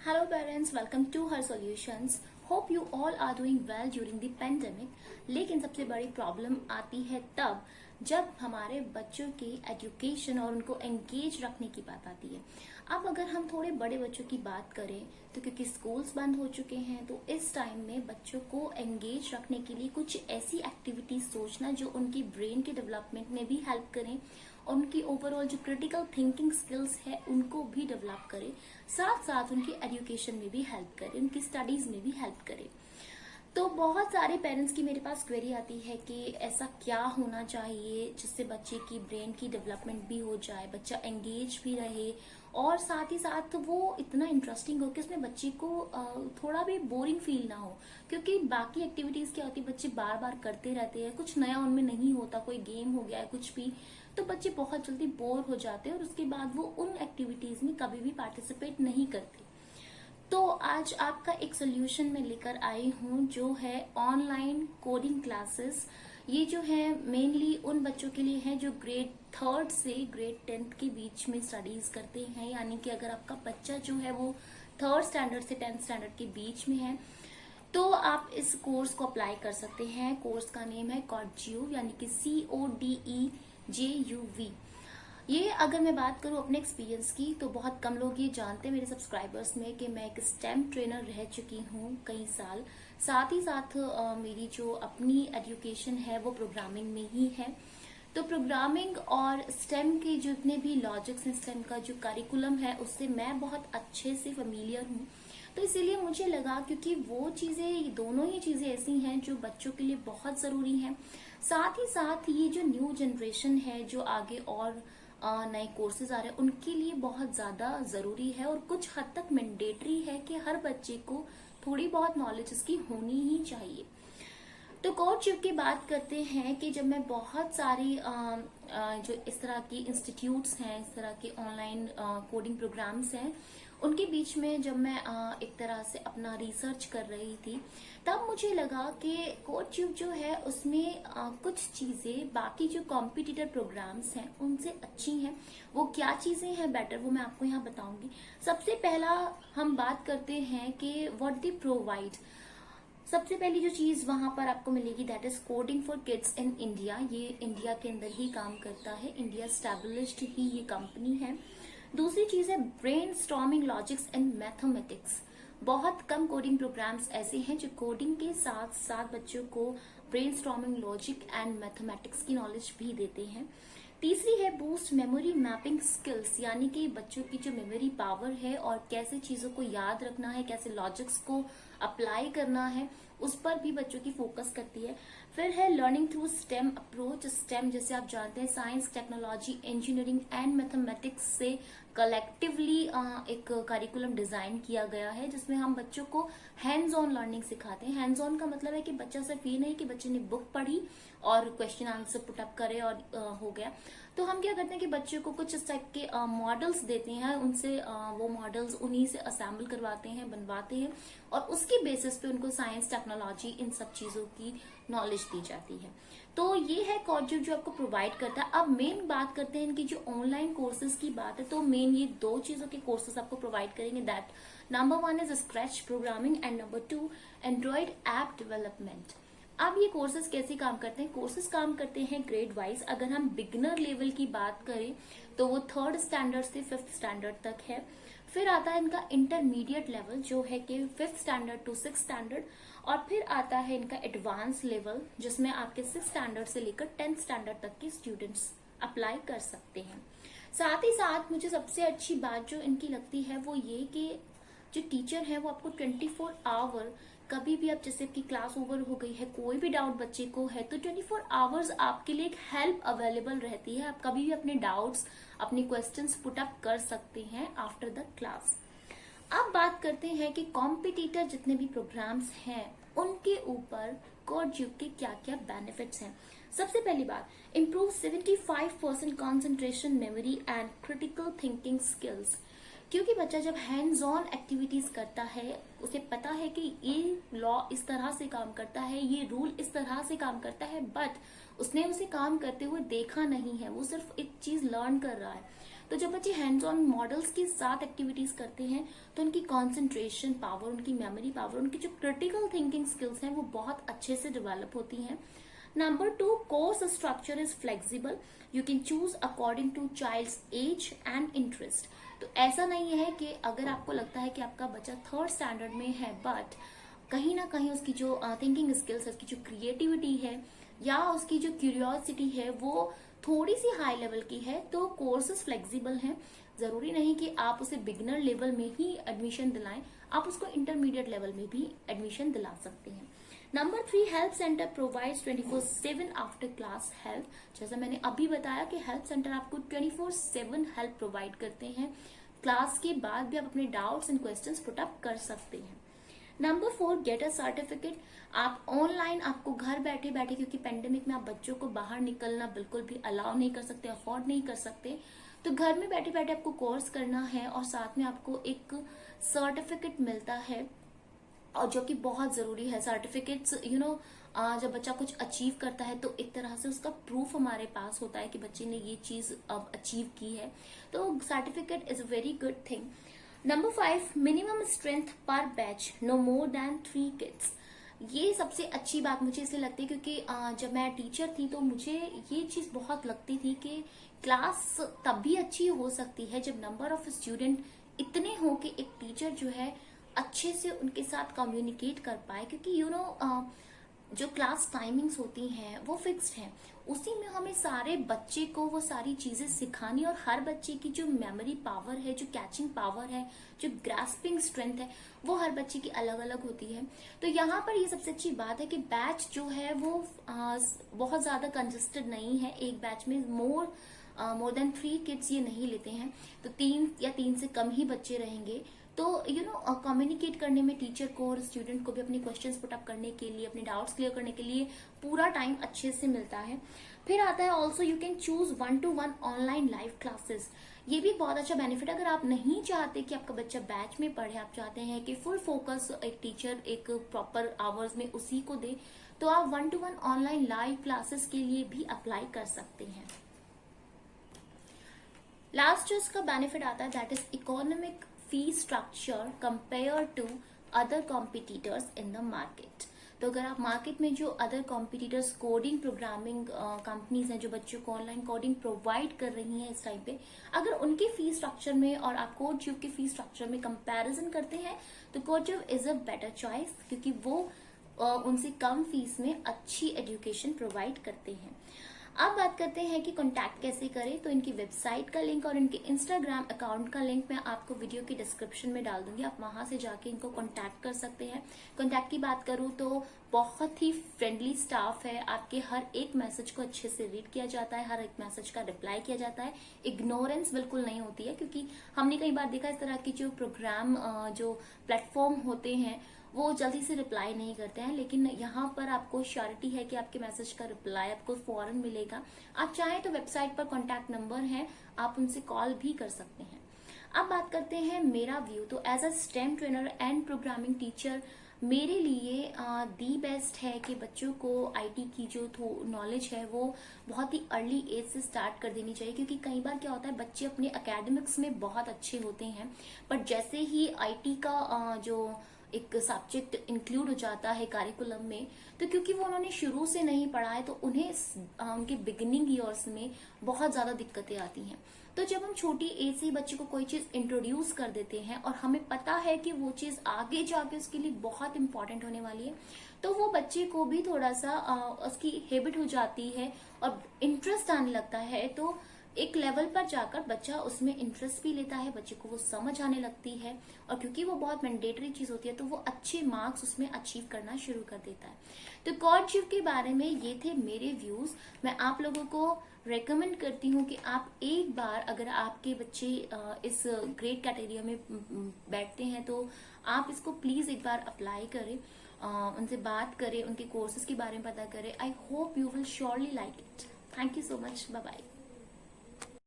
Hello parents, welcome to Her Solutions. Hope you all are doing well during the pandemic. लेकिन सबसे बड़ी problem आती है तब जब हमारे बच्चों की एजुकेशन और उनको एंगेज रखने की बात आती है। अब अगर हम थोड़े बड़े बच्चों की बात करें तो क्योंकि स्कूल्स बंद हो चुके हैं तो इस टाइम में बच्चों को एंगेज रखने के लिए कुछ ऐसी एक्टिविटीज सोचना जो उनकी ब्रेन के डेवलपमेंट में भी हेल्प करें और उनकी ओवरऑल जो क्रिटिकल थिंकिंग स्किल्स है उनको भी डेवलप करे, साथ साथ उनकी एजुकेशन में भी हेल्प करे, उनकी स्टडीज में भी हेल्प करे। तो बहुत सारे पेरेंट्स की मेरे पास क्वेरी आती है कि ऐसा क्या होना चाहिए जिससे बच्चे की ब्रेन की डेवलपमेंट भी हो जाए, बच्चा एंगेज भी रहे और साथ ही साथ वो इतना इंटरेस्टिंग हो कि उसमें बच्चे को थोड़ा भी बोरिंग फील ना हो। क्योंकि बाकी एक्टिविटीज क्या होती है, बच्चे बार बार करते रहते हैं, कुछ नया उनमें नहीं होता, कोई गेम हो गया है कुछ भी, तो बच्चे बहुत जल्दी बोर हो जाते हैं और उसके बाद वो उन एक्टिविटीज में कभी भी पार्टिसिपेट नहीं करते। तो आज आपका एक सोल्यूशन मैं लेकर आई हूँ जो है ऑनलाइन कोडिंग क्लासेस। ये जो है मेनली उन बच्चों के लिए है जो ग्रेड 3 से ग्रेड 10 के बीच में स्टडीज करते हैं, यानी कि अगर आपका बच्चा जो है वो 3rd स्टैंडर्ड से 10th स्टैंडर्ड के बीच में है तो आप इस कोर्स को अप्लाई कर सकते हैं। कोर्स का नेम है कॉडज्यूव, यानी कि CODEJUV। ये अगर मैं बात करूं अपने एक्सपीरियंस की तो बहुत कम लोग ये जानते हैं मेरे सब्सक्राइबर्स में कि मैं एक स्टेम ट्रेनर रह चुकी हूँ कई साल। साथ ही साथ मेरी जो अपनी एजुकेशन है वो प्रोग्रामिंग में ही है। तो प्रोग्रामिंग और स्टेम के जितने भी लॉजिक्स हैं, स्टेम का जो करिकुलम है उससे मैं बहुत अच्छे से फेमिलियर हूँ। तो इसीलिए मुझे लगा क्योंकि वो चीजें, दोनों ही चीजें ऐसी हैं जो बच्चों के लिए बहुत जरूरी हैं। साथ ही साथ ये जो न्यू जनरेशन है जो आगे और नए कोर्सेज आ रहे हैं उनके लिए बहुत ज्यादा जरूरी है और कुछ हद तक मैंडेटरी है कि हर बच्चे को थोड़ी बहुत नॉलेज इसकी होनी ही चाहिए। तो कोडज्यूव की बात करते हैं कि जब मैं बहुत सारी जो इस तरह की इंस्टीट्यूट्स हैं, इस तरह के ऑनलाइन कोडिंग प्रोग्राम्स हैं, उनके बीच में जब मैं एक तरह से अपना रिसर्च कर रही थी तब मुझे लगा कि कोडज्यूव जो है उसमें कुछ चीजें बाकी जो कॉम्पिटिटर प्रोग्राम्स हैं उनसे अच्छी हैं। वो क्या चीजें हैं बेटर, वो मैं आपको यहाँ बताऊंगी। सबसे पहला हम बात करते हैं कि व्हाट दे प्रोवाइड। सबसे पहली जो चीज वहां पर आपको मिलेगी that is coding for kids in India. ये इंडिया के अंदर ही काम करता है, इंडिया स्टैब्लिश्ड ही ये कंपनी है। दूसरी चीज है brain storming logics and mathematics. बहुत कम कोडिंग प्रोग्राम्स ऐसे हैं जो कोडिंग के साथ साथ बच्चों को brain storming logic and mathematics की नॉलेज भी देते हैं। तीसरी है बूस्ट मेमोरी मैपिंग स्किल्स, यानी कि बच्चों की जो मेमोरी पावर है और कैसे चीजों को याद रखना है, कैसे लॉजिक्स को अप्लाई करना है, उस पर भी बच्चों की फोकस करती है। फिर है learning through stem approach. Stem जैसे आप जानते हैं science, technology, engineering and mathematics से कलेक्टिवली एक करिकुलम डिजाइन किया गया है जिसमें हम बच्चों को हैंड्स ऑन लर्निंग सिखाते हैं। हैंड्स ऑन का मतलब है कि बच्चा सिर्फ ये नहीं कि बच्चे ने बुक पढ़ी और क्वेश्चन आंसर पुटअप करे और हो गया। तो हम क्या करते हैं कि बच्चों को कुछ इस टाइप के मॉडल्स देते हैं, उनसे वो मॉडल्स उन्हीं से असेंबल करवाते हैं, बनवाते हैं और उसके बेसिस पे उनको साइंस, टेक्नोलॉजी, इन सब चीजों की नॉलेज दी जाती है। तो ये है कॉडज्यूव जो आपको प्रोवाइड करता है। अब मेन बात करते हैं इनकी जो ऑनलाइन कोर्सेज की बात है तो मेन ये 2 चीजों के कोर्सेज आपको प्रोवाइड करेंगे। That number 1 is scratch programming and number 2 Android app development. अब ये कोर्सेज कैसे काम करते हैं? कोर्सेज काम करते हैं ग्रेड वाइज। अगर हम बिगिनर लेवल की बात करें तो वो 3rd स्टैंडर्ड से 5th स्टैंडर्ड तक है। फिर आता है इनका इंटरमीडिएट लेवल जो है कि 5th standard to 6th standard, और फिर आता है इनका एडवांस लेवल जिसमें आपके 6th स्टैंडर्ड से लेकर 10th स्टैंडर्ड तक के स्टूडेंट्स अप्लाई कर सकते हैं। साथ ही साथ मुझे सबसे अच्छी बात जो इनकी लगती है वो ये कि जो टीचर है वो आपको 24 आवर, कभी भी आप जैसे आपकी क्लास ओवर हो गई है, कोई भी डाउट बच्चे को है तो 24 आवर्स आपके लिए एक हेल्प अवेलेबल रहती है। आप कभी भी अपने डाउट्स, अपने क्वेश्चंस पुट अप कर सकते हैं आफ्टर द क्लास। अब बात करते हैं कि कॉम्पिटिटर जितने भी प्रोग्राम्स हैं उनके ऊपर कॉडज्यूव के क्या क्या बेनिफिट्स हैं। सबसे पहली बात, improve 75% concentration, memory and critical thinking skills. क्योंकि बच्चा जब हैंड्स ऑन एक्टिविटीज करता है उसे पता है कि ये लॉ इस तरह से काम करता है, ये रूल इस तरह से काम करता है, बट उसने उसे काम करते हुए देखा नहीं है, वो सिर्फ एक चीज लर्न कर रहा है। तो जब बच्चे हैंड्स ऑन मॉडल्स के साथ एक्टिविटीज करते हैं तो उनकी कॉन्सेंट्रेशन पावर, उनकी मेमोरी पावर, उनकी जो क्रिटिकल थिंकिंग स्किल्स हैं वो बहुत अच्छे से डेवलप होती हैं। Number 2, course structure is flexible. You can choose according to child's age and interest. तो ऐसा नहीं है कि अगर आपको लगता है कि आपका बच्चा 3rd स्टैंडर्ड में है बट कहीं ना कहीं उसकी जो थिंकिंग स्किल्स है, उसकी जो क्रिएटिविटी है या उसकी जो क्यूरियोसिटी है वो थोड़ी सी हाई लेवल की है, तो कोर्सेज फ्लेक्सिबल हैं। जरूरी नहीं कि आप उसे बिगिनर लेवल में ही एडमिशन दिलाएं, आप उसको इंटरमीडिएट लेवल में भी एडमिशन दिला सकते हैं। Number 3, help centre provides 24/7 after class help. जैसा मैंने अभी बताया कि हेल्प सेंटर आपको 24/7 हेल्प प्रोवाइड करते हैं। क्लास के बाद भी आप अपने doubts and questions put up कर सकते हैं। Number 4, get a certificate. आप ऑनलाइन, आपको घर बैठे बैठे, क्योंकि पेंडेमिक में आप बच्चों को बाहर निकलना बिल्कुल भी अलाउ नहीं कर सकते, अफोर्ड नहीं कर सकते, तो घर में बैठे बैठे आपको कोर्स करना है और साथ में आपको एक सर्टिफिकेट मिलता है, और जो कि बहुत जरूरी है। सर्टिफिकेट्स जब बच्चा कुछ अचीव करता है तो एक तरह से उसका प्रूफ हमारे पास होता है कि बच्चे ने ये चीज अब अचीव की है, तो certificate is a very good thing. Number 5, minimum strength per batch, no more than 3 kids. ये सबसे अच्छी बात मुझे इसलिए लगती है क्योंकि जब मैं टीचर थी तो मुझे ये चीज बहुत लगती थी कि क्लास तब भी अच्छी हो सकती है जब नंबर ऑफ स्टूडेंट इतने हो कि एक टीचर जो है अच्छे से उनके साथ कम्युनिकेट कर पाए, क्योंकि जो क्लास टाइमिंग्स होती हैं वो फिक्स्ड हैं, उसी में हमें सारे बच्चे को वो सारी चीजें सिखानी, और हर बच्चे की जो मेमोरी पावर है, जो कैचिंग पावर है, जो ग्रास्पिंग स्ट्रेंथ है, वो हर बच्चे की अलग अलग होती है। तो यहाँ पर ये सबसे अच्छी बात है कि बैच जो है वो बहुत ज्यादा कंजस्टेड नहीं है। एक बैच में मोर देन 3 किड्स ये नहीं लेते हैं, तो 3 या 3 से कम ही बच्चे रहेंगे। तो कम्युनिकेट करने में टीचर को और स्टूडेंट को भी अपने क्वेश्चंस पुट अप करने के लिए, अपने डाउट्स क्लियर करने के लिए पूरा टाइम अच्छे से मिलता है। फिर आता है also you can choose 1-to-1 online live classes. ये भी बहुत अच्छा बेनिफिट है। अगर आप नहीं चाहते कि आपका बच्चा बैच में पढ़े, आप चाहते हैं कि फुल फोकस एक टीचर एक प्रॉपर आवर्स में उसी को दे, तो आप 1-to-1 ऑनलाइन लाइव क्लासेस के लिए भी अप्लाई कर सकते हैं। लास्ट जो इसका बेनिफिट आता है that is economic fee structure compared to other competitors in the market। तो अगर आप मार्केट में जो other competitors coding programming companies हैं जो बच्चों को ऑनलाइन कोडिंग प्रोवाइड कर रही हैं इस टाइम पे, अगर उनके फी स्ट्रक्चर में और आप कोडजिव के फी स्ट्रक्चर में कंपैरिजन करते हैं तो कोडजिव इज अ बेटर चॉइस, क्योंकि वो उनसे कम फीस में अच्छी एजुकेशन प्रोवाइड करते हैं। अब बात करते हैं कि कांटेक्ट कैसे करें, तो इनकी वेबसाइट का लिंक और इनके इंस्टाग्राम अकाउंट का लिंक मैं आपको वीडियो की डिस्क्रिप्शन में डाल दूंगी, आप वहां से जाके इनको कांटेक्ट कर सकते हैं। कांटेक्ट की बात करूं तो बहुत ही फ्रेंडली स्टाफ है, आपके हर एक मैसेज को अच्छे से रीड किया जाता है, हर एक मैसेज का रिप्लाई किया जाता है, इग्नोरेंस बिल्कुल नहीं होती है, क्योंकि हमने कई बार देखा इस तरह की जो प्रोग्राम जो प्लेटफॉर्म होते हैं वो जल्दी से रिप्लाई नहीं करते हैं, लेकिन यहाँ पर आपको श्योरिटी है कि आपके मैसेज का रिप्लाई आपको फौरन मिलेगा। आप चाहें तो वेबसाइट पर कॉन्टैक्ट नंबर है, आप उनसे कॉल भी कर सकते हैं। अब बात करते हैं मेरा व्यू, तो as a STEM trainer and programming teacher मेरे लिए दी बेस्ट है कि बच्चों को आईटी की जो नॉलेज है वो बहुत ही अर्ली एज से स्टार्ट कर देनी चाहिए, क्योंकि कई बार क्या होता है बच्चे अपने एकेडमिक्स में बहुत अच्छे होते हैं, पर जैसे ही आईटी का जो एक सब्जेक्ट इंक्लूड हो जाता है करिकुलम में, तो क्योंकि वो उन्होंने शुरू से नहीं पढ़ा है तो उन्हें उनके बिगिनिंग ईयर्स में बहुत ज्यादा दिक्कतें आती हैं। तो जब हम छोटी एज से बच्चे को कोई चीज इंट्रोड्यूस कर देते हैं और हमें पता है कि वो चीज आगे जाके उसके लिए बहुत इंपॉर्टेंट होने वाली है, तो वो बच्चे को भी थोड़ा सा उसकी हैबिट हो जाती है और इंटरेस्ट आने लगता है। तो एक लेवल पर जाकर बच्चा उसमें इंटरेस्ट भी लेता है, बच्चे को वो समझ आने लगती है, और क्योंकि वो बहुत मैंडेटरी चीज होती है तो वो अच्छे मार्क्स उसमें अचीव करना शुरू कर देता है। तो कोडजिव के बारे में ये थे मेरे व्यूज। मैं आप लोगों को रेकमेंड करती हूँ कि आप एक बार, अगर आपके बच्चे इस ग्रेड कैटेगरी में बैठते हैं तो आप इसको प्लीज एक बार अप्लाई करें, उनसे बात करें, उनके कोर्सेज के बारे में पता करें। I hope you will surely like it. Thank you so much, bye bye.